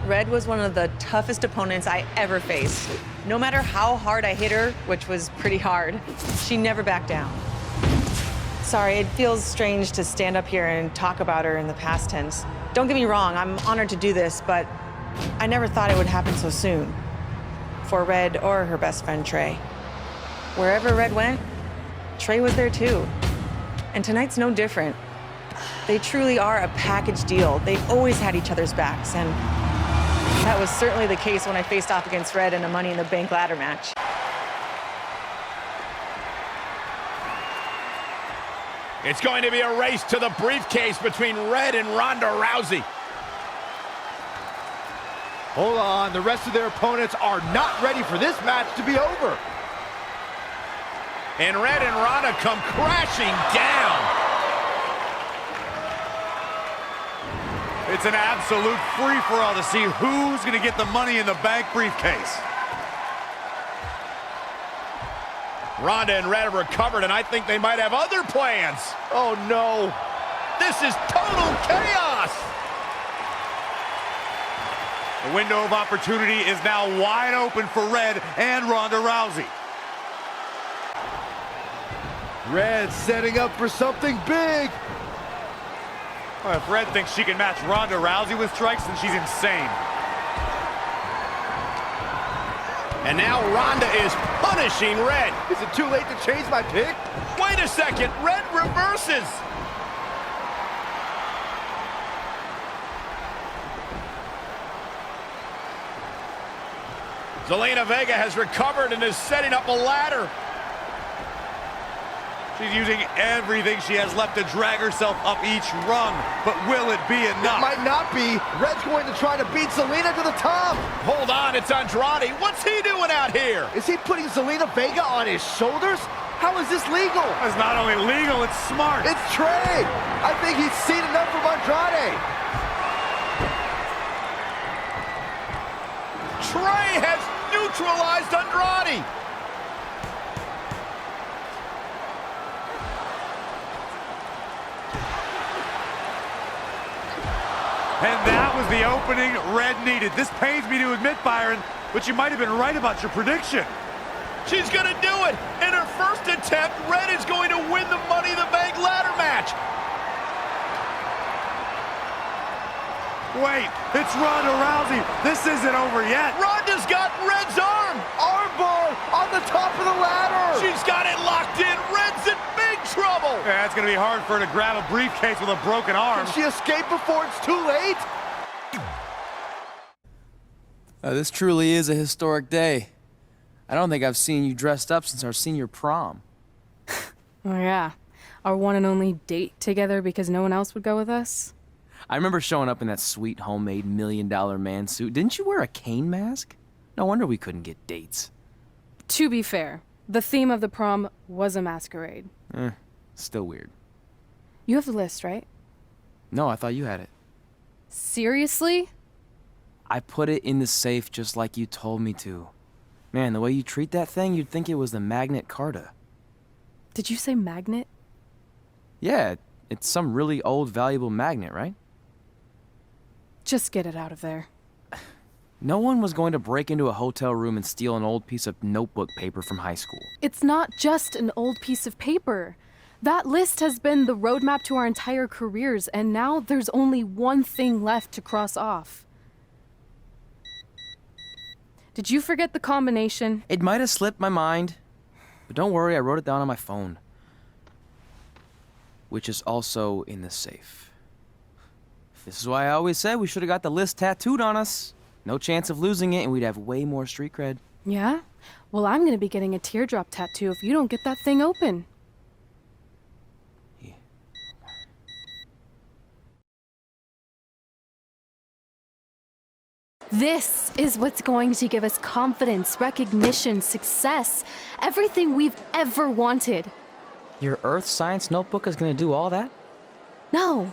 Red was one of the toughest opponents I ever faced. No matter how hard I hit her, which was pretty hard, she never backed down. Sorry, it feels strange to stand up here and talk about her in the past tense. Don't get me wrong, I'm honored to do this, but I never thought it would happen so soon. For Red or her best friend, Trey. Wherever Red went, Trey was there too. And tonight's no different. They truly are a package deal. They always had each other's backs, and that was certainly the case when I faced off against Red in a Money in the Bank ladder match. It's going to be a race to the briefcase between Red and Ronda Rousey. Hold on, the rest of their opponents are not ready for this match to be over. And Red and Ronda come crashing down. It's an absolute free-for-all to see who's going to get the Money in the Bank briefcase. Ronda and Red have recovered, and I think they might have other plans. Oh, no. This is total chaos. The window of opportunity is now wide open for Red and Ronda Rousey. Red setting up for something big. Well, if Red thinks she can match Ronda Rousey with strikes, then she's insane. And now Ronda is punishing Red. Is it too late to change my pick? Wait a second, Red reverses. Zelina Vega has recovered and is setting up a ladder. She's using everything she has left to drag herself up each rung, but will it be enough? It might not be. Red's going to try to beat Zelina to the top. Hold on, it's Andrade. What's he doing out here? Is he putting Zelina Vega on his shoulders? How is this legal? It's not only legal, it's smart. It's Trey. I think he's seen enough from Andrade. Trey has neutralized Andrade. And that was the opening Red needed. This pains me to admit, Byron, but you might have been right about your prediction. She's gonna do it! In her first attempt, Red is going to win the Money in the Bank ladder match. Wait, it's Ronda Rousey. This isn't over yet. Ronda's got Red's arm. Armbar on the top of the ladder. She's got it locked in. Red's in big trouble. Yeah, it's gonna be hard for her to grab a briefcase with a broken arm. Can she escape before it's too late? This truly is a historic day. I don't think I've seen you dressed up since our senior prom. Oh yeah, our one and only date together because no one else would go with us. I remember showing up in that sweet homemade $1 million man suit. Didn't you wear a cane mask? No wonder we couldn't get dates. To be fair, the theme of the prom was a masquerade. Still weird. You have the list, right? No, I thought you had it. Seriously? I put it in the safe just like you told me to. Man, the way you treat that thing, you'd think it was the Magnet Carta. Did you say magnet? Yeah, it's some really old, valuable magnet, right? Just get it out of there. No one was going to break into a hotel room and steal an old piece of notebook paper from high school. It's not just an old piece of paper. That list has been the roadmap to our entire careers, and now there's only one thing left to cross off. Did you forget the combination? It might have slipped my mind, but don't worry, I wrote it down on my phone. Which is also in the safe. This is why I always said we should have got the list tattooed on us. No chance of losing it, and we'd have way more street cred. Yeah? Well, I'm gonna be getting a teardrop tattoo if you don't get that thing open. Yeah. This is what's going to give us confidence, recognition, success, everything we've ever wanted. Your earth science notebook is going to do all that? No.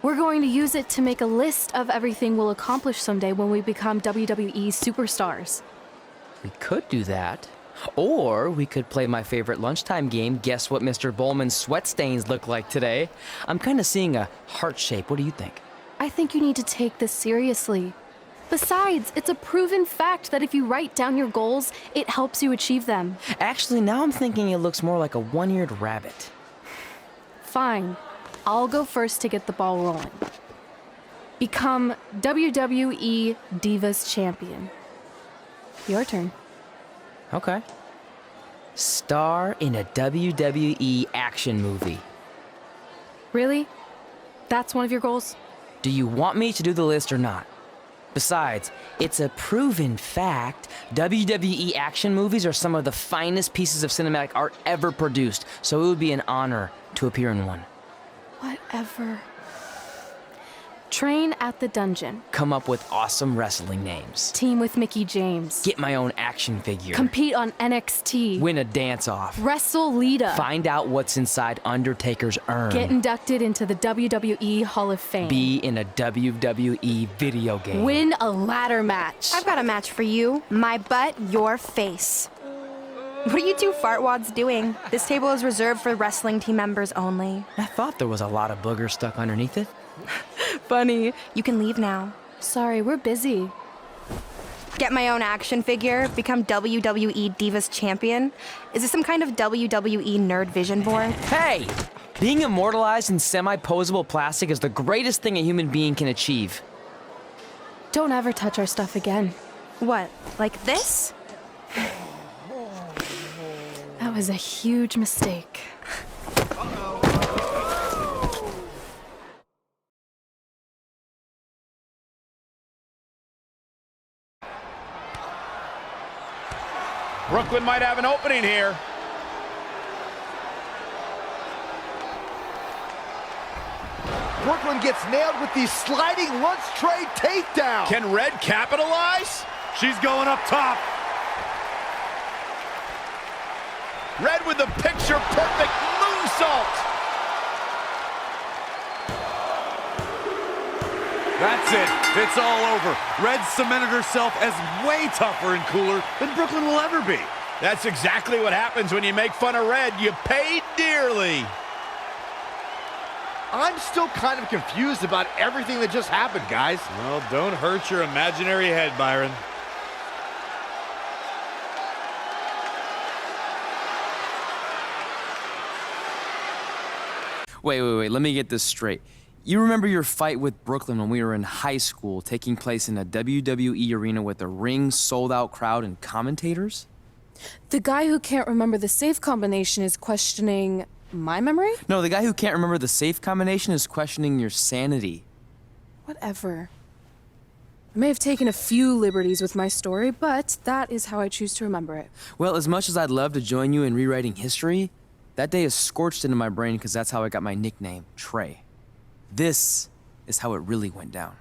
We're going to use it to make a list of everything we'll accomplish someday when we become WWE superstars. We could do that. Or we could play my favorite lunchtime game, Guess What Mr. Bowman's Sweat Stains Look Like Today. I'm kind of seeing a heart shape. What do you think? I think you need to take this seriously. Besides, it's a proven fact that if you write down your goals, it helps you achieve them. Actually, now I'm thinking it looks more like a one-eared rabbit. Fine. I'll go first to get the ball rolling. Become WWE Divas Champion. Your turn. Okay. Star in a WWE action movie. Really? That's one of your goals? Do you want me to do the list or not? Besides, it's a proven fact, WWE action movies are some of the finest pieces of cinematic art ever produced, so it would be an honor to appear in one. Whatever. Train at the dungeon. Come up with awesome wrestling names. Team with Mickey James. Get my own action figure. Compete on NXT. Win a dance-off. Wrestle Lita. Find out what's inside Undertaker's urn. Get inducted into the WWE Hall of Fame. Be in a WWE video game. Win a ladder match. I've got a match for you. My butt, your face. What are you two fartwads doing? This table is reserved for wrestling team members only. I thought there was a lot of boogers stuck underneath it. Funny. You can leave now. Sorry, we're busy. Get my own action figure, become WWE Divas Champion. Is this some kind of WWE nerd vision board? Hey! Being immortalized in semi-posable plastic is the greatest thing a human being can achieve. Don't ever touch our stuff again. What, like this? That was a huge mistake. Brooklyn might have an opening here. Brooklyn gets nailed with the sliding lunch tray takedown. Can Red capitalize? She's going up top. Red with the picture-perfect moonsault. That's it. It's all over. Red cemented herself as way tougher and cooler than Brooklyn will ever be. That's exactly what happens when you make fun of Red. You pay dearly. I'm still kind of confused about everything that just happened, guys. Well, don't hurt your imaginary head, Byron. Wait, let me get this straight. You remember your fight with Brooklyn when we were in high school, taking place in a WWE arena with a ring, sold-out crowd, and commentators? The guy who can't remember the safe combination is questioning my memory? No, the guy who can't remember the safe combination is questioning your sanity. Whatever. I may have taken a few liberties with my story, but that is how I choose to remember it. Well, as much as I'd love to join you in rewriting history, that day is scorched into my brain because that's how I got my nickname, Trey. This is how it really went down.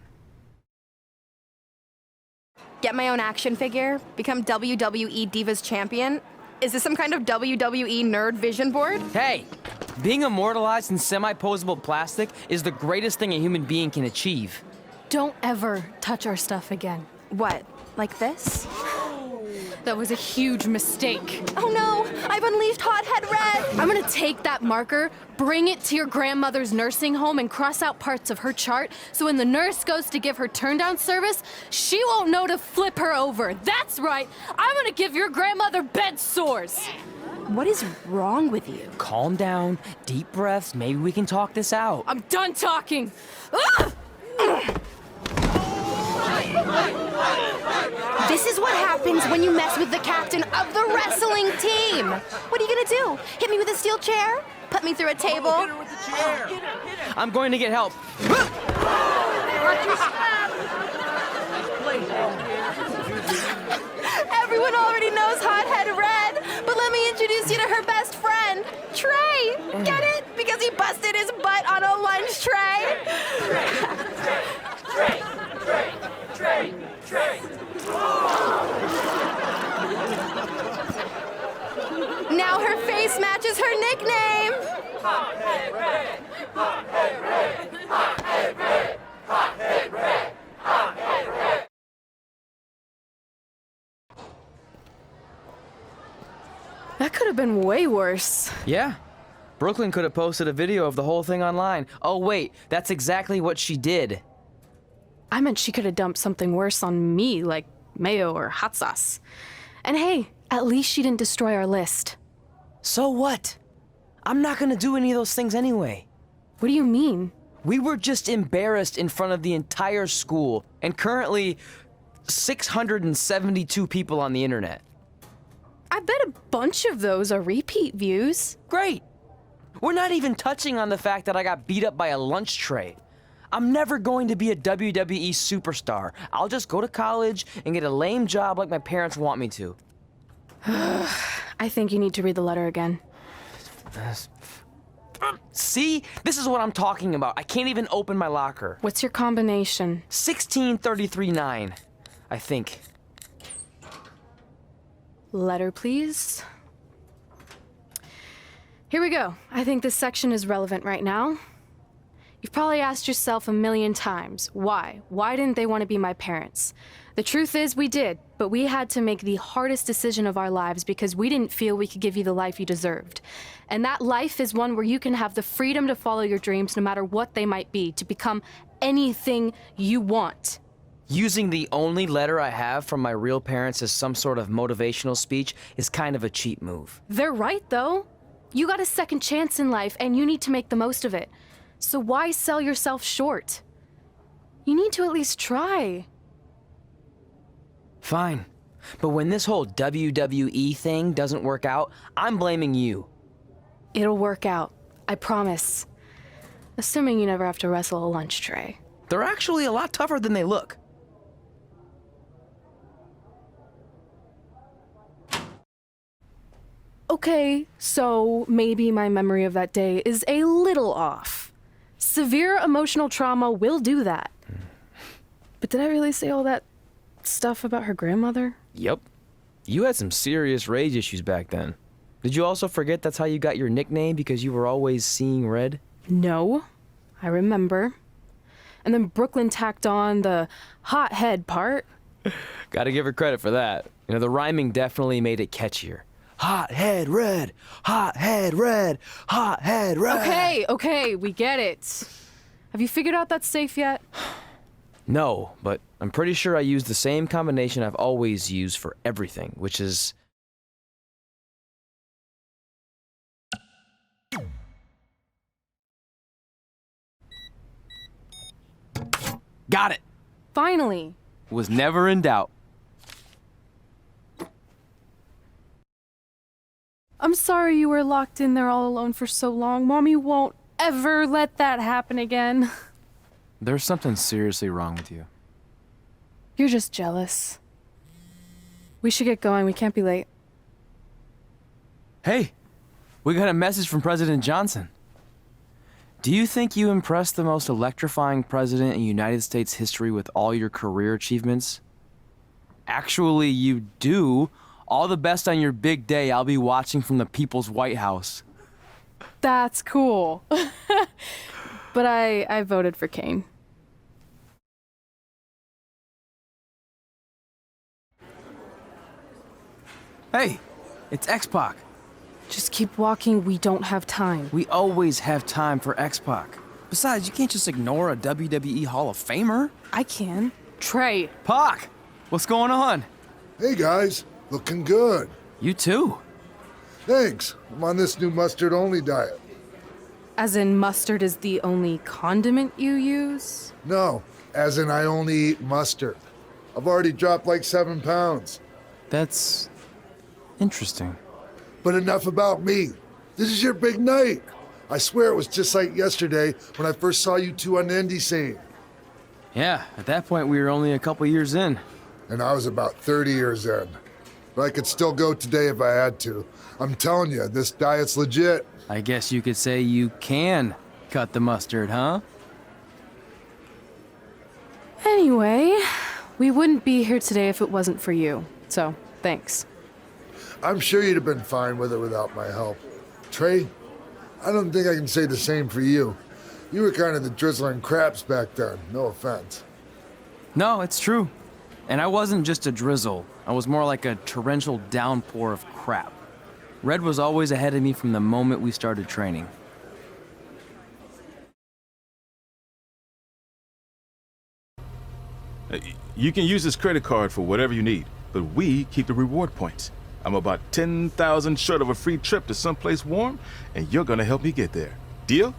Get my own action figure, become WWE Divas Champion. Is this some kind of WWE nerd vision board? Hey! Being immortalized in semi-posable plastic is the greatest thing a human being can achieve. Don't ever touch our stuff again. What, like this? That was a huge mistake. Oh no, I've unleashed Hothead Red! I'm gonna take that marker, bring it to your grandmother's nursing home, and cross out parts of her chart so when the nurse goes to give her turn-down service, she won't know to flip her over. That's right, I'm gonna give your grandmother bed sores. What is wrong with you? Calm down, deep breaths, maybe we can talk this out. I'm done talking. Ah! This is what happens when you mess with the captain of the wrestling team. What are you gonna do? Hit me with a steel chair? Put me through a table? Hit her with the chair. I'm going to get help. Everyone already knows Hothead Red, but let me introduce you to her best friend, Trey. Get it? Because he busted his butt on a lunch tray. Trey. Now her face matches her nickname. Hothead Red. Hothead Red. Hothead Red. Hothead Red. Hothead Red. That could have been way worse. Yeah. Brooklyn could have posted a video of the whole thing online. Oh, wait, that's exactly what she did. I meant she could have dumped something worse on me, like mayo or hot sauce. And hey, at least she didn't destroy our list. So what? I'm not gonna do any of those things anyway. What do you mean? We were just embarrassed in front of the entire school, and currently 672 people on the internet. I bet a bunch of those are repeat views. Great! We're not even touching on the fact that I got beat up by a lunch tray. I'm never going to be a WWE superstar. I'll just go to college and get a lame job like my parents want me to. I think you need to read the letter again. See? This is what I'm talking about. I can't even open my locker. What's your combination? 1633-9, I think. Letter, please. Here we go. I think this section is relevant right now. You've probably asked yourself a million times, why? Why didn't they want to be my parents? The truth is we did, but we had to make the hardest decision of our lives because we didn't feel we could give you the life you deserved. And that life is one where you can have the freedom to follow your dreams no matter what they might be, to become anything you want. Using the only letter I have from my real parents as some sort of motivational speech is kind of a cheap move. They're right, though. You got a second chance in life, and you need to make the most of it. So why sell yourself short? You need to at least try. Fine. But when this whole WWE thing doesn't work out, I'm blaming you. It'll work out. I promise. Assuming you never have to wrestle a lunch tray. They're actually a lot tougher than they look. Okay, so maybe my memory of that day is a little off. Severe emotional trauma will do that. But did I really say all that stuff about her grandmother? Yep. You had some serious rage issues back then. Did you also forget that's how you got your nickname because you were always seeing red? No, I remember. And then Brooklyn tacked on the hot head part. Gotta give her credit for that. You know, the rhyming definitely made it catchier. Hot head red, hot head red, hot head red. Okay, we get it. Have you figured out that's safe yet? No, but I'm pretty sure I used the same combination I've always used for everything, which is... Got it! Finally. Was never in doubt. I'm sorry you were locked in there all alone for so long. Mommy won't ever let that happen again. There's something seriously wrong with you. You're just jealous. We should get going. We can't be late. Hey, we got a message from President Johnson. Do you think you impressed the most electrifying president in United States history with all your career achievements? Actually, you do. All the best on your big day. I'll be watching from the People's White House. That's cool. But I voted for Kane. Hey, it's X-Pac. Just keep walking. We don't have time. We always have time for X-Pac. Besides, you can't just ignore a WWE Hall of Famer. I can. Trey. Pac, what's going on? Hey guys, looking good. You too. Thanks. I'm on this new mustard-only diet. As in mustard is the only condiment you use? No, as in I only eat mustard. I've already dropped like 7 pounds. That's interesting. But enough about me. This is your big night. I swear it was just like yesterday when I first saw you two on the indie scene. Yeah, at that point we were only a couple years in. And I was about 30 years in. But I could still go today if I had to. I'm telling you, this diet's legit. I guess you could say you can cut the mustard, huh? Anyway, we wouldn't be here today if it wasn't for you. So, thanks. I'm sure you'd have been fine with it without my help. Trey, I don't think I can say the same for you. You were kind of the drizzling craps back then, no offense. No, it's true. And I wasn't just a drizzle. I was more like a torrential downpour of crap. Red was always ahead of me from the moment we started training. You can use this credit card for whatever you need, but we keep the reward points. I'm about 10,000 short of a free trip to someplace warm, and you're gonna help me get there. Deal?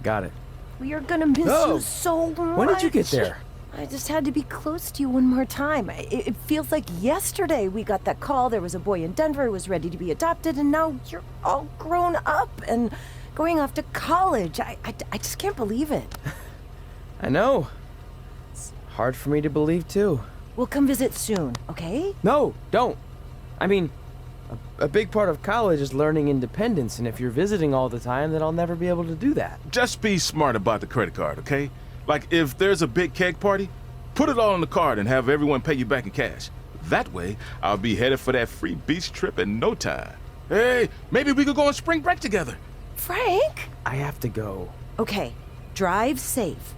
Got it. We are gonna miss you so much. When did you get there? I just had to be close to you one more time. It feels like yesterday we got that call. There was a boy in Denver who was ready to be adopted, and now you're all grown up and going off to college. I just can't believe it. I know. It's hard for me to believe, too. We'll come visit soon, okay? No, don't. I mean, a big part of college is learning independence, and if you're visiting all the time, then I'll never be able to do that. Just be smart about the credit card, okay? Like, if there's a big keg party, put it all on the card and have everyone pay you back in cash. That way, I'll be headed for that free beach trip in no time. Hey, maybe we could go on spring break together. Frank? I have to go. Okay, drive safe.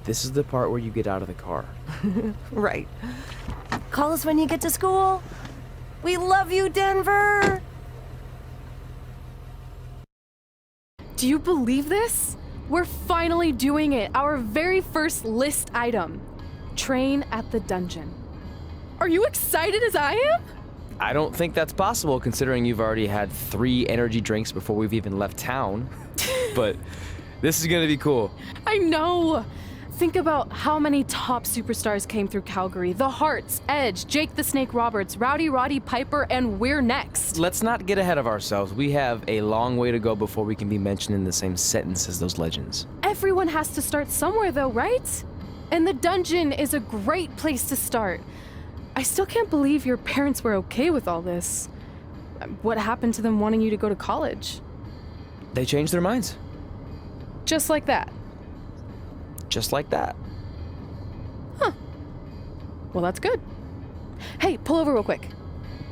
This is the part where you get out of the car. Right. Call us when you get to school. We love you, Denver! Do you believe this? We're finally doing it. Our very first list item. Train at the dungeon. Are you excited as I am? I don't think that's possible considering you've already had 3 energy drinks before we've even left town. But this is gonna be cool. I know. Think about how many top superstars came through Calgary. The Hearts, Edge, Jake the Snake Roberts, Rowdy Roddy Piper, and we're next. Let's not get ahead of ourselves. We have a long way to go before we can be mentioned in the same sentence as those legends. Everyone has to start somewhere though, right? And the dungeon is a great place to start. I still can't believe your parents were okay with all this. What happened to them wanting you to go to college? They changed their minds. Just like that. Just like that. Huh. Well, that's good. Hey, pull over real quick.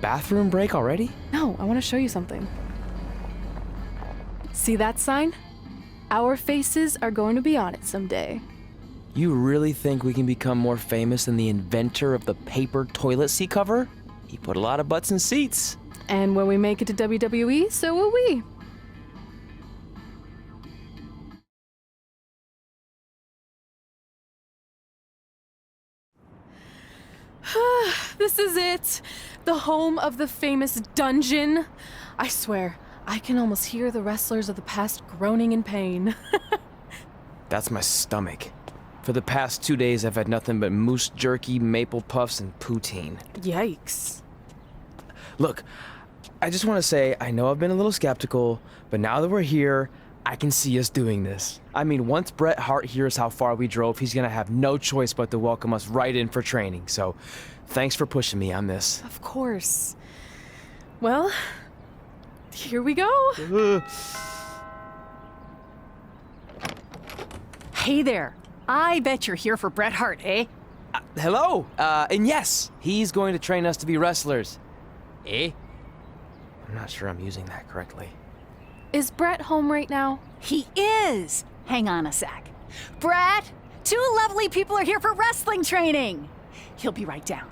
Bathroom break already? No, I want to show you something. See that sign? Our faces are going to be on it someday. You really think we can become more famous than the inventor of the paper toilet seat cover? He put a lot of butts in seats. And when we make it to WWE, so will we. This is it. The home of the famous dungeon. I swear, I can almost hear the wrestlers of the past groaning in pain. That's my stomach. For the past 2 days, I've had nothing but moose jerky, maple puffs, and poutine. Yikes. Look, I just want to say, I know I've been a little skeptical, but now that we're here, I can see us doing this. I mean, once Bret Hart hears how far we drove, he's gonna have no choice but to welcome us right in for training. So, thanks for pushing me on this. Of course. Well, here we go. Hey there. I bet you're here for Bret Hart, eh? Hello. And yes, he's going to train us to be wrestlers. Eh? I'm not sure I'm using that correctly. Is Bret home right now? He is. Hang on a sec. Bret, 2 lovely people are here for wrestling training. He'll be right down.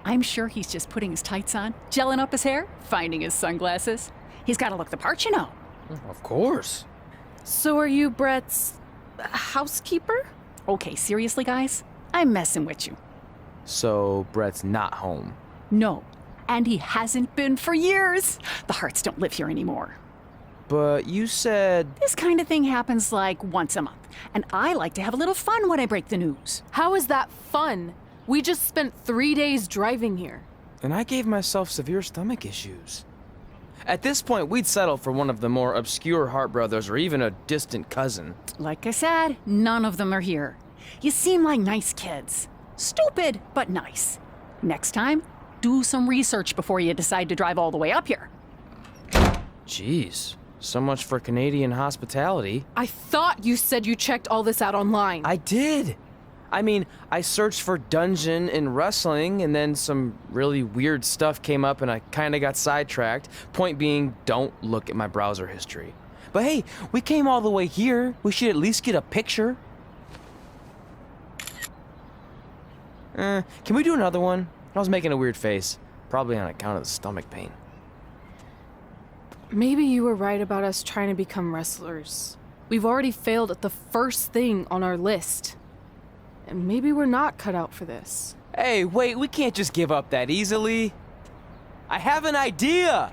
I'm sure he's just putting his tights on, gelling up his hair, finding his sunglasses. He's got to look the part, you know. Of course. So are you Bret's housekeeper? Okay, seriously, guys? I'm messing with you. So, Bret's not home. No, and he hasn't been for years. The Harts don't live here anymore. But you said... This kind of thing happens like once a month, and I like to have a little fun when I break the news. How is that fun? We just spent 3 days driving here. And I gave myself severe stomach issues. At this point, we'd settle for one of the more obscure Hart brothers or even a distant cousin. Like I said, none of them are here. You seem like nice kids. Stupid, but nice. Next time, do some research before you decide to drive all the way up here. Jeez, so much for Canadian hospitality. I thought you said you checked all this out online. I did. I mean, I searched for dungeon in wrestling, and then some really weird stuff came up, and I kind of got sidetracked. Point being, don't look at my browser history. But hey, we came all the way here. We should at least get a picture. Can we do another one? I was making a weird face, probably on account of the stomach pain. Maybe you were right about us trying to become wrestlers. We've already failed at the first thing on our list. And maybe we're not cut out for this. Hey, wait, we can't just give up that easily. I have an idea!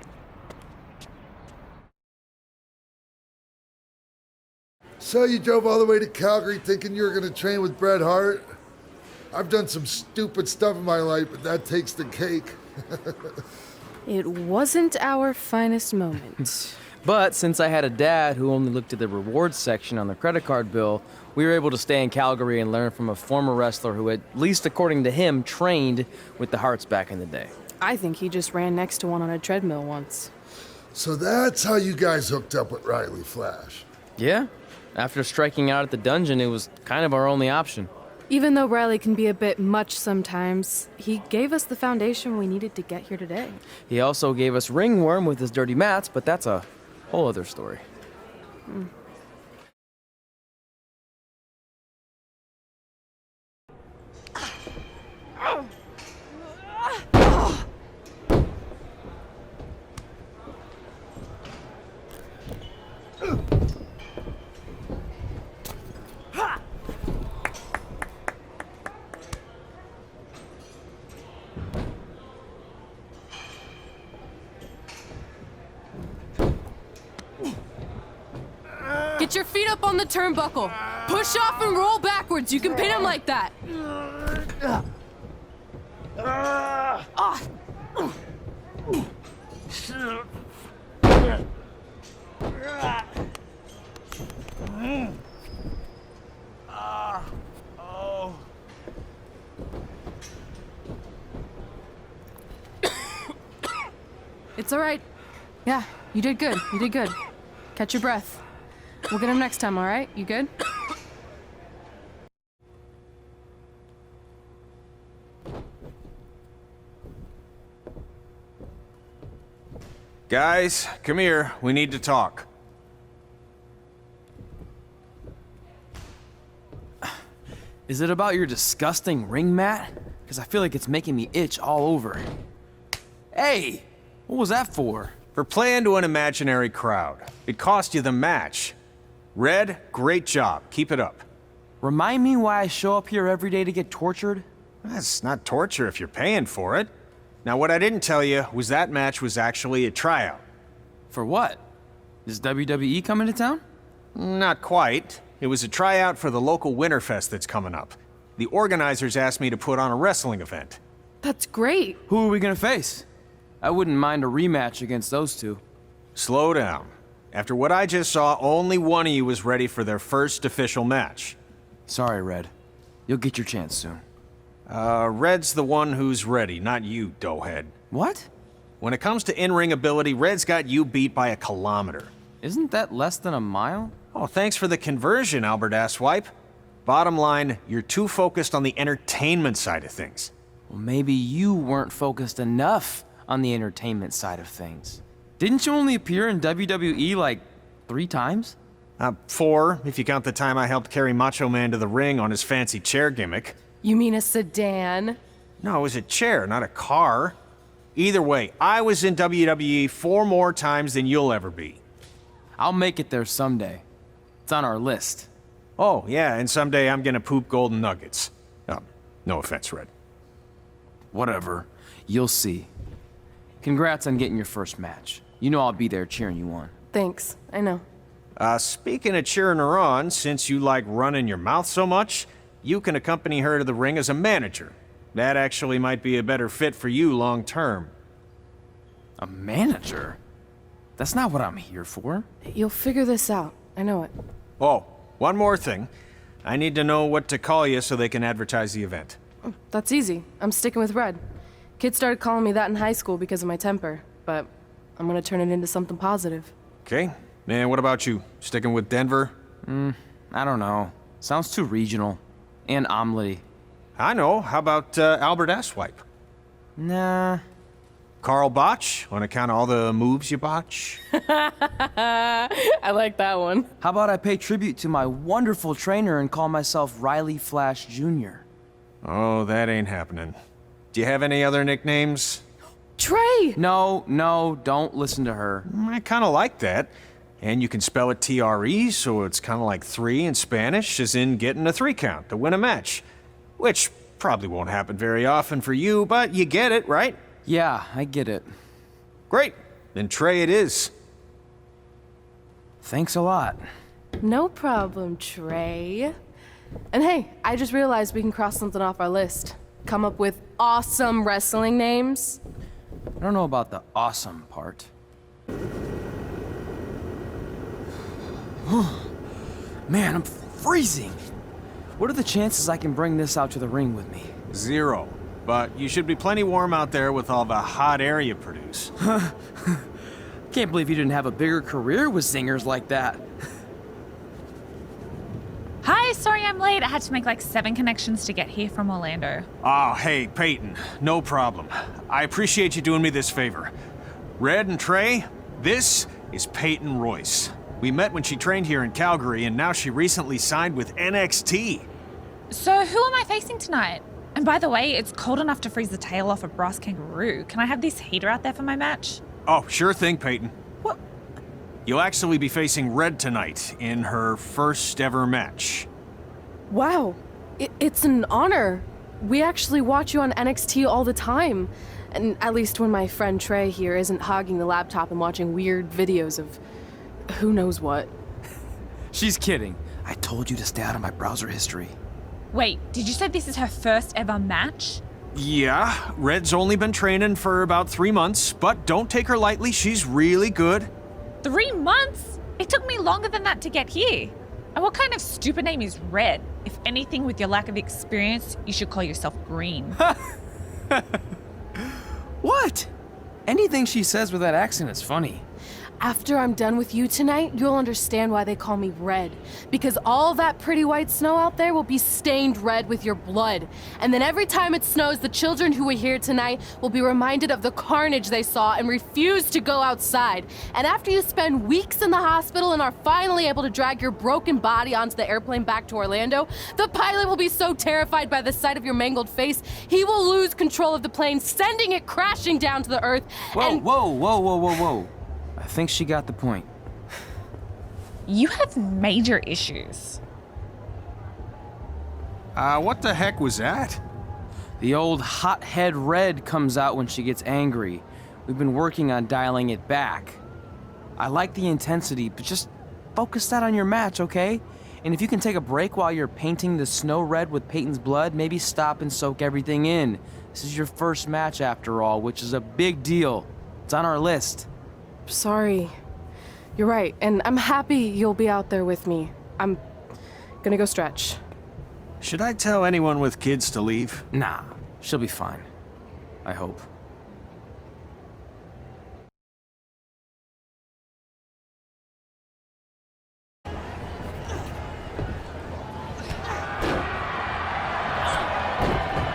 So you drove all the way to Calgary thinking you were going to train with Bret Hart? I've done some stupid stuff in my life, but that takes the cake. It wasn't our finest moment. But since I had a dad who only looked at the rewards section on the credit card bill, we were able to stay in Calgary and learn from a former wrestler who, at least according to him, trained with the Harts back in the day. I think he just ran next to one on a treadmill once. So that's how you guys hooked up with Riley Flash. Yeah. After striking out at the dungeon, it was kind of our only option. Even though Riley can be a bit much sometimes, he gave us the foundation we needed to get here today. He also gave us ringworm with his dirty mats, but that's a whole other story. Get your feet up on the turnbuckle. Push off and roll backwards. You can pin him like that. It's all right. Yeah, you did good. You did good. Catch your breath. We'll get him next time, all right? You good? Guys, come here. We need to talk. Is it about your disgusting ring mat? Because I feel like it's making me itch all over. Hey! What was that for? For playing to an imaginary crowd. It cost you the match. Red, great job. Keep it up. Remind me why I show up here every day to get tortured? That's not torture if you're paying for it. Now, what I didn't tell you was that match was actually a tryout. For what? Is WWE coming to town? Not quite. It was a tryout for the local Winterfest that's coming up. The organizers asked me to put on a wrestling event. That's great. Who are we gonna face? I wouldn't mind a rematch against those two. Slow down. After what I just saw, only one of you was ready for their first official match. Sorry, Red. You'll get your chance soon. Red's the one who's ready, not you, doughhead. What? When it comes to in-ring ability, Red's got you beat by a kilometer. Isn't that less than a mile? Oh, thanks for the conversion, Albert Asswipe. Bottom line, you're too focused on the entertainment side of things. Well, maybe you weren't focused enough on the entertainment side of things. Didn't you only appear in WWE like 3 times? 4, if you count the time I helped carry Macho Man to the ring on his fancy chair gimmick. You mean a sedan? No, it was a chair, not a car. Either way, I was in WWE 4 more times than you'll ever be. I'll make it there someday. It's on our list. Oh, yeah, and someday I'm gonna poop golden nuggets. No offense, Red. Whatever. You'll see. Congrats on getting your first match. You know I'll be there cheering you on. Thanks. I know. Speaking of cheering her on, since you like running your mouth so much, you can accompany her to the ring as a manager. That actually might be a better fit for you long term. A manager? That's not what I'm here for. You'll figure this out. I know it. Oh, one more thing. I need to know what to call you so they can advertise the event. That's easy. I'm sticking with Red. Kids started calling me that in high school because of my temper, but I'm gonna turn it into something positive. Okay. And what about you? Sticking with Denver? I don't know. Sounds too regional. And omelette-y. I know. How about Albert Asswipe? Nah. Carl Botch, on account of all the moves you botch? I like that one. How about I pay tribute to my wonderful trainer and call myself Riley Flash Jr.? Oh, that ain't happening. Do you have any other nicknames? Trey! No, don't listen to her. I kind of like that. And you can spell it T-R-E, so it's kind of like 3 in Spanish, as in getting a 3 count to win a match. Which probably won't happen very often for you, but you get it, right? Yeah, I get it. Great. Then Trey it is. Thanks a lot. No problem, Trey. And hey, I just realized we can cross something off our list. Come up with awesome wrestling names. I don't know about the awesome part. Man, I'm freezing. What are the chances I can bring this out to the ring with me? 0. But you should be plenty warm out there with all the hot air you produce. Can't believe you didn't have a bigger career with zingers like that. Hi, sorry I'm late. I had to make like 7 connections to get here from Orlando. Oh, hey, Peyton. No problem. I appreciate you doing me this favor. Red and Trey, this is Peyton Royce. We met when she trained here in Calgary, and now she recently signed with NXT. So who am I facing tonight? And by the way, it's cold enough to freeze the tail off a brass kangaroo. Can I have this heater out there for my match? Oh, sure thing, Peyton. What? You'll actually be facing Red tonight in her first ever match. Wow, it's an honor. We actually watch you on NXT all the time. And at least when my friend Trey here isn't hogging the laptop and watching weird videos of who knows what. She's kidding. I told you to stay out of my browser history. Wait, did you say this is her first ever match? Yeah, Red's only been training for about 3 months, but don't take her lightly, she's really good. 3 months? It took me longer than that to get here. And what kind of stupid name is Red? If anything, with your lack of experience, you should call yourself Green. What? Anything she says with that accent is funny. After I'm done with you tonight, you'll understand why they call me Red. Because all that pretty white snow out there will be stained red with your blood. And then every time it snows, the children who were here tonight will be reminded of the carnage they saw and refuse to go outside. And after you spend weeks in the hospital and are finally able to drag your broken body onto the airplane back to Orlando, the pilot will be so terrified by the sight of your mangled face, he will lose control of the plane, sending it crashing down to the earth. Whoa. I think she got the point. You have major issues. What the heck was that? The old hothead Red comes out when she gets angry. We've been working on dialing it back. I like the intensity, but just focus that on your match, okay? And if you can take a break while you're painting the snow red with Peyton's blood, maybe stop and soak everything in. This is your first match after all, which is a big deal. It's on our list. Sorry. You're right, and I'm happy you'll be out there with me. I'm gonna go stretch. Should I tell anyone with kids to leave? Nah, she'll be fine. I hope.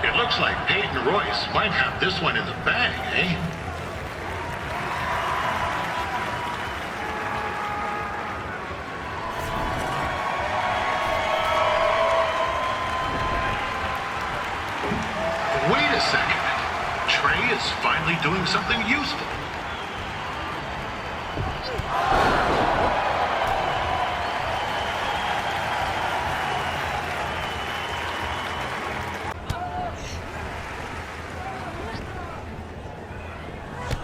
It looks like Peyton Royce might have this one in the bag, eh? Wait a second. Trey is finally doing something useful.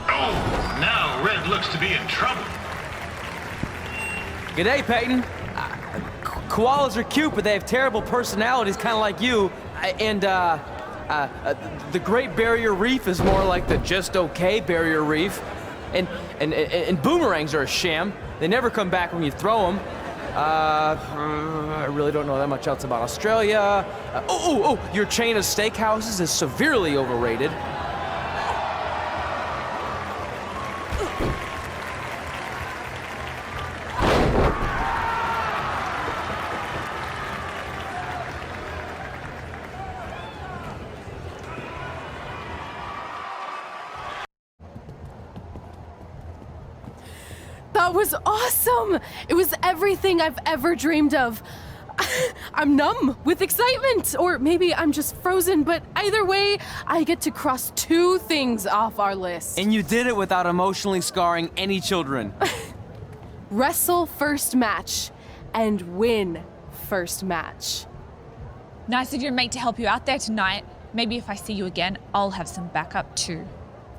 Oh, now Red looks to be in trouble. G'day, Peyton. Koalas are cute, but they have terrible personalities, kind of like you. The Great Barrier Reef is more like the just okay Barrier Reef. And boomerangs are a sham. They never come back when you throw them. I really don't know that much else about Australia. Your chain of steakhouses is severely overrated. That was awesome! It was everything I've ever dreamed of. I'm numb with excitement, or maybe I'm just frozen, but either way, I get to cross 2 things off our list. And you did it without emotionally scarring any children. Wrestle first match and win first match. Nice of your mate to help you out there tonight. Maybe if I see you again, I'll have some backup too.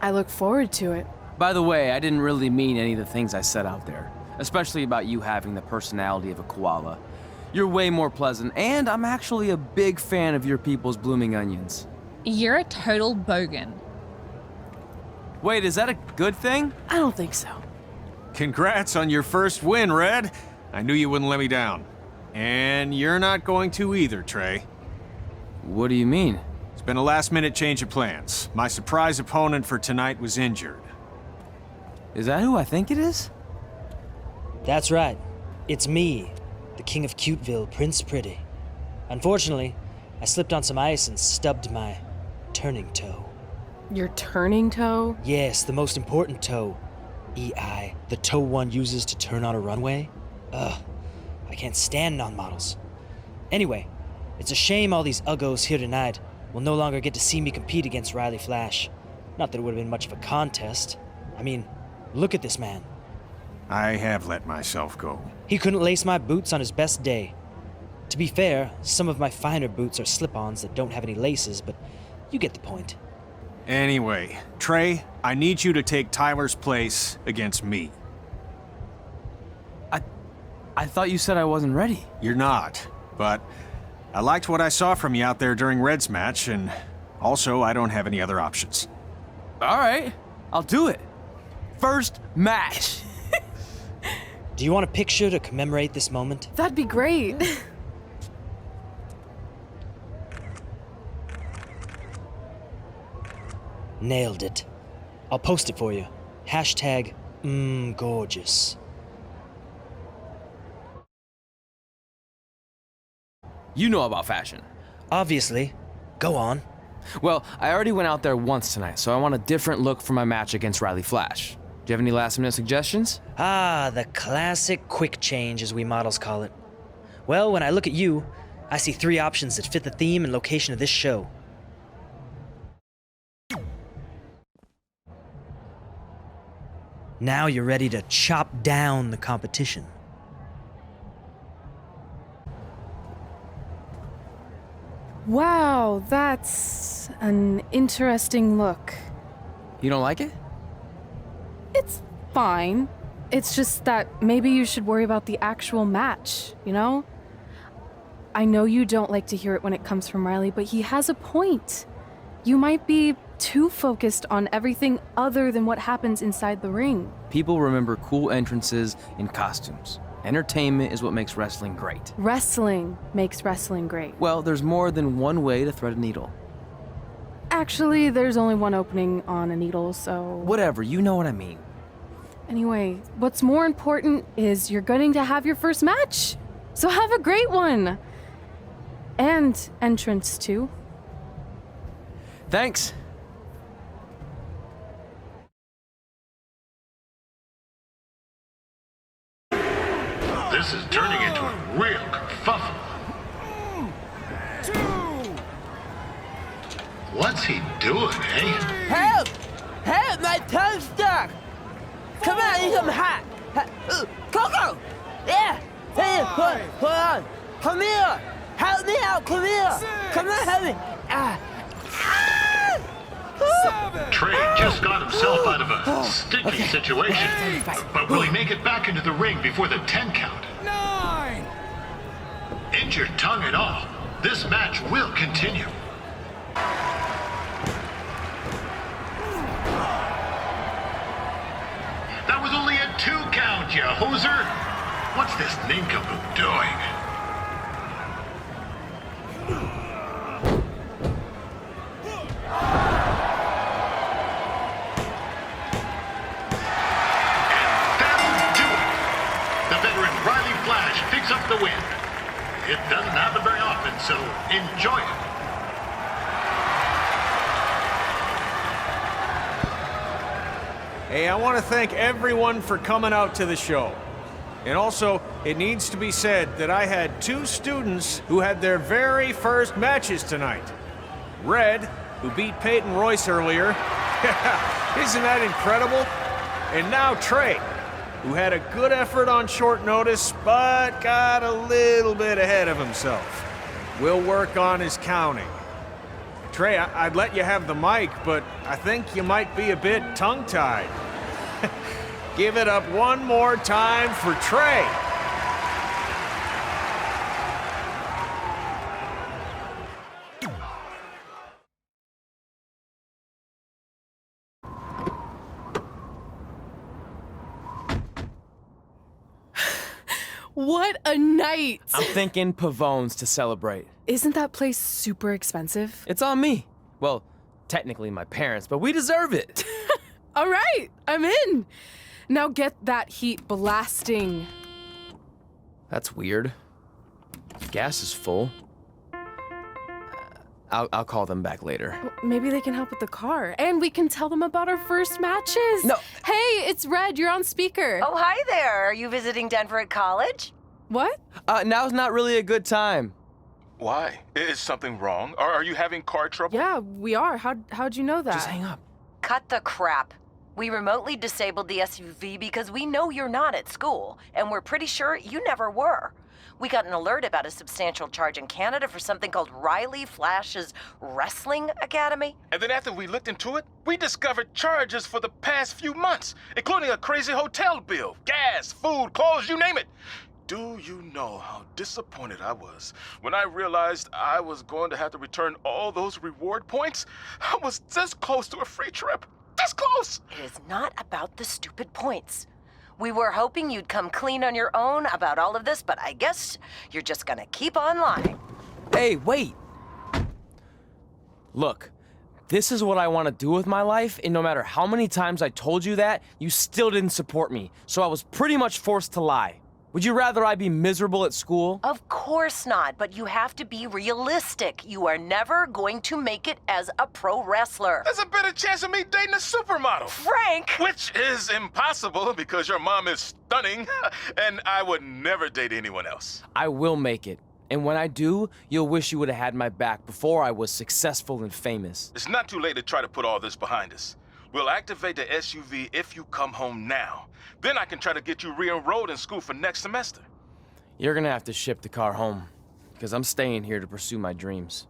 I look forward to it. By the way, I didn't really mean any of the things I said out there, especially about you having the personality of a koala. You're way more pleasant, and I'm actually a big fan of your people's blooming onions. You're a total bogan. Wait, is that a good thing? I don't think so. Congrats on your first win, Red. I knew you wouldn't let me down. And you're not going to either, Trey. What do you mean? It's been a last-minute change of plans. My surprise opponent for tonight was injured. Is that who I think it is? That's right. It's me, the King of Cuteville, Prince Pretty. Unfortunately, I slipped on some ice and stubbed my turning toe. Your turning toe? Yes, the most important toe. EI, the toe one uses to turn on a runway. Ugh, I can't stand non-models. Anyway, it's a shame all these uggos here tonight will no longer get to see me compete against Riley Flash. Not that it would have been much of a contest. I mean, look at this man. I have let myself go. He couldn't lace my boots on his best day. To be fair, some of my finer boots are slip-ons that don't have any laces, but you get the point. Anyway, Trey, I need you to take Tyler's place against me. I thought you said I wasn't ready. You're not, but I liked what I saw from you out there during Red's match, and also I don't have any other options. All right, I'll do it. First match. Do you want a picture to commemorate this moment? That'd be great. Nailed it. I'll post it for you. Hashtag gorgeous. You know about fashion. Obviously. Go on. Well, I already went out there once tonight, so I want a different look for my match against Riley Flash. Do you have any last-minute suggestions? Ah, the classic quick change, as we models call it. Well, when I look at you, I see 3 options that fit the theme and location of this show. Now you're ready to chop down the competition. Wow, that's an interesting look. You don't like it? It's fine. It's just that maybe you should worry about the actual match, you know? I know you don't like to hear it when it comes from Riley, but he has a point. You might be too focused on everything other than what happens inside the ring. People remember cool entrances and costumes. Entertainment is what makes wrestling great. Wrestling makes wrestling great. Well, there's more than one way to thread a needle. Actually, there's only one opening on a needle, so... Whatever, you know what I mean. Anyway, what's more important is you're going to have your first match. So have a great one. And entrance, too. Thanks. This is turning into a real kerfuffle. What's he doing, eh? Help! Help! My toe's stuck! Come on, I need some hot! Coco! Yeah! Hey, hold on! Come here! Help me out! Come here! Come on, help me! Trey just got himself out of a sticky situation. But will he make it back into the ring before the 10 count? 9! Injured tongue and all, this match will continue. That was only a 2 count, you hoser! What's this nincompoop doing? Picks up the win. It doesn't happen very often, so enjoy it. Hey, I want to thank everyone for coming out to the show. And also, it needs to be said that I had 2 students who had their very first matches tonight. Red, who beat Peyton Royce earlier. Isn't that incredible? And now Trey, who had a good effort on short notice, but got a little bit ahead of himself. We'll work on his counting. Trey, I'd let you have the mic, but I think you might be a bit tongue-tied. Give it up one more time for Trey. What a night! I'm thinking Pavone's to celebrate. Isn't that place super expensive? It's on me. Well, technically my parents, but we deserve it. All right, I'm in. Now get that heat blasting. That's weird. Gas is full. I'll call them back later. Maybe they can help with the car, and we can tell them about our first matches. No. Hey, it's Red. You're on speaker. Oh, hi there. Are you visiting Denver at college? What? Now's not really a good time. Why? Is something wrong? Are you having car trouble? Yeah, we are. How'd you know that? Just hang up. Cut the crap. We remotely disabled the SUV because we know you're not at school, and we're pretty sure you never were. We got an alert about a substantial charge in Canada for something called Riley Flash's Wrestling Academy. And then after we looked into it, we discovered charges for the past few months, including a crazy hotel bill, gas, food, clothes, you name it. Do you know how disappointed I was when I realized I was going to have to return all those reward points? I was this close to a free trip. This close! It is not about the stupid points. We were hoping you'd come clean on your own about all of this, but I guess you're just gonna keep on lying. Hey, wait! Look, this is what I want to do with my life, and no matter how many times I told you that, you still didn't support me, so I was pretty much forced to lie. Would you rather I be miserable at school? Of course not, but you have to be realistic. You are never going to make it as a pro wrestler. There's a better chance of me dating a supermodel. Frank! Which is impossible because your mom is stunning, and I would never date anyone else. I will make it. And when I do, you'll wish you would have had my back before I was successful and famous. It's not too late to try to put all this behind us. We'll activate the SUV if you come home now. Then I can try to get you re-enrolled in school for next semester. You're gonna have to ship the car home, because I'm staying here to pursue my dreams.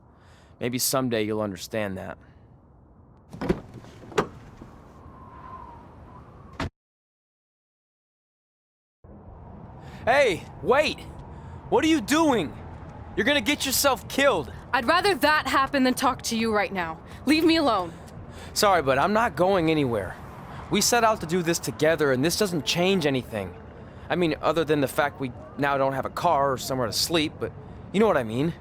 Maybe someday you'll understand that. Hey, wait! What are you doing? You're gonna get yourself killed. I'd rather that happen than talk to you right now. Leave me alone. Sorry, but I'm not going anywhere. We set out to do this together, and this doesn't change anything. I mean, other than the fact we now don't have a car or somewhere to sleep, but you know what I mean.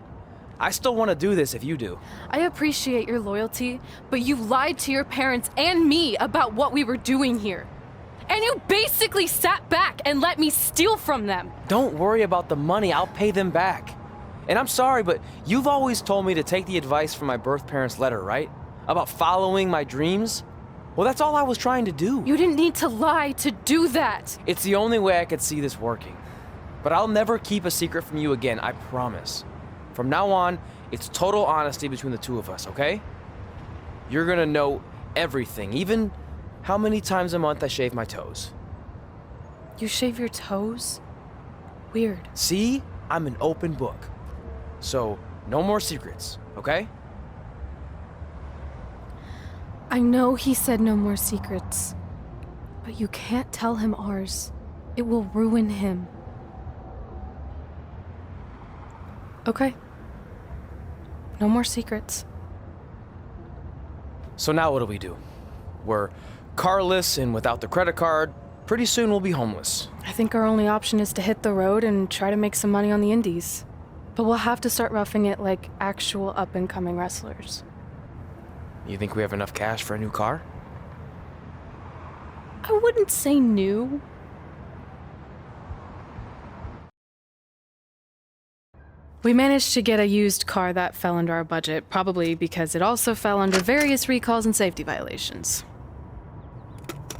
I still want to do this if you do. I appreciate your loyalty, but you lied to your parents and me about what we were doing here. And you basically sat back and let me steal from them. Don't worry about the money, I'll pay them back. And I'm sorry, but you've always told me to take the advice from my birth parents' letter, right? About following my dreams? Well, that's all I was trying to do. You didn't need to lie to do that. It's the only way I could see this working. But I'll never keep a secret from you again, I promise. From now on, it's total honesty between the two of us, okay? You're gonna know everything, even how many times a month I shave my toes. You shave your toes? Weird. See? I'm an open book. So, no more secrets, okay? I know he said no more secrets, but you can't tell him ours. It will ruin him. Okay. No more secrets. So now what do we do? We're carless and without the credit card. Pretty soon we'll be homeless. I think our only option is to hit the road and try to make some money on the indies. But we'll have to start roughing it like actual up-and-coming wrestlers. You think we have enough cash for a new car? I wouldn't say new. We managed to get a used car that fell under our budget, probably because it also fell under various recalls and safety violations.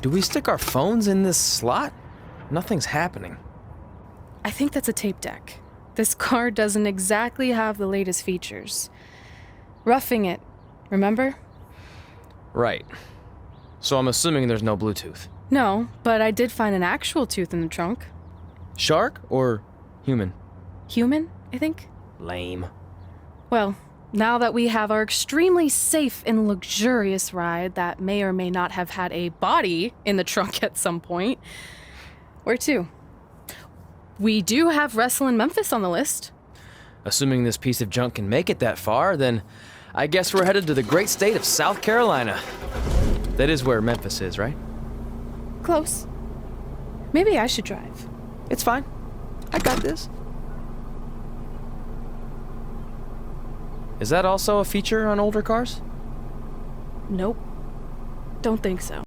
Do we stick our phones in this slot? Nothing's happening. I think that's a tape deck. This car doesn't exactly have the latest features. Roughing it, remember? Right. So I'm assuming there's no Bluetooth. No, but I did find an actual tooth in the trunk. Shark or human? Human, I think. Lame. Well, now that we have our extremely safe and luxurious ride that may or may not have had a body in the trunk at some point, where to? We do have Wrestle in Memphis on the list. Assuming this piece of junk can make it that far, then I guess we're headed to the great state of South Carolina. That is where Memphis is, right? Close. Maybe I should drive. It's fine. I got this. Is that also a feature on older cars? Nope. Don't think so.